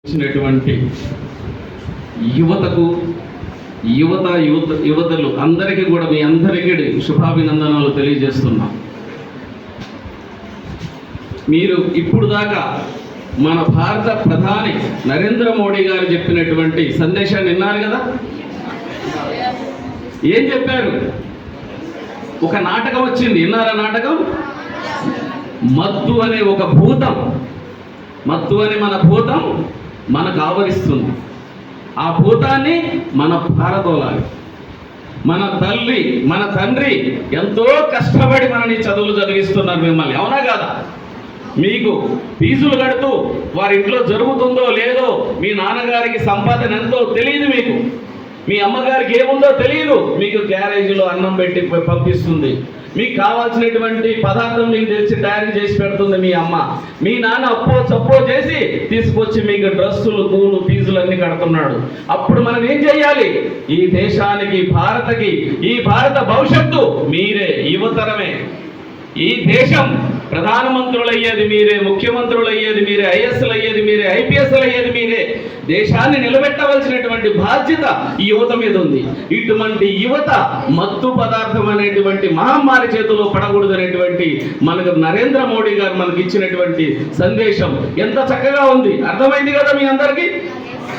వచ్చినటువంటి యువతకు యువతలు అందరికీ కూడా మీ అందరికీ శుభాభినందనలు తెలియజేస్తున్నాం. మీరు ఇప్పుడు దాకా మన భారత ప్రధాని నరేంద్ర మోడీ గారు చెప్పినటువంటి సందేశాన్ని విన్నారు కదా. ఏం చెప్పారు? ఒక నాటకం వచ్చింది, విన్నారా నాటకం? మత్తు అనే ఒక భూతం, మత్తు అనే మన భూతం మనకు ఆవరిస్తుంది. ఆ భూతాన్ని మన పారదోలాలి. మన తల్లి మన తండ్రి ఎంతో కష్టపడి మనని చదువులు చదివిస్తున్నారు మిమ్మల్ని, అవునా కాదా? మీకు ఫీజులు కడుతూ వారి ఇంట్లో జరుగుతుందో లేదో, మీ నాన్నగారికి సంపాదన ఎంతో తెలియదు, మీకు మీ అమ్మగారికి ఏముందో తెలియదు. మీకు గ్యారేజీలో అన్నం పెట్టి పంపిస్తుంది, మీకు కావాల్సినటువంటి పదార్థం మీకు తెలిసి తయారు చేసి పెడుతుంది మీ అమ్మ. మీ నాన్న అప్పో చప్పో చేసి తీసుకొచ్చి మీకు డ్రెస్సులు కూలు ఫీజులు అన్ని కడుతున్నాడు. అప్పుడు మనం ఏం చేయాలి? ఈ దేశానికి ఈ భారత భవిష్యత్తు మీరే, యువతరమే. ఈ దేశం ప్రధానమంత్రులు అయ్యేది మీరే, ముఖ్యమంత్రులు అయ్యేది మీరే, ఐఎస్లు అయ్యేది మీరే, ఐపీఎస్లు అయ్యేది మీరే. దేశాన్ని నిలబెట్టవలసినటువంటి బాధ్యత ఈ యువత మీద ఉంది. ఇటువంటి యువత మత్తు పదార్థం అనేటువంటి మహమ్మారి చేతిలో పడకూడదు అనేటువంటి మనకు నరేంద్ర మోడీ గారు మనకి ఇచ్చినటువంటి సందేశం ఎంత చక్కగా ఉంది. అర్థమైంది కదా మీ అందరికీ?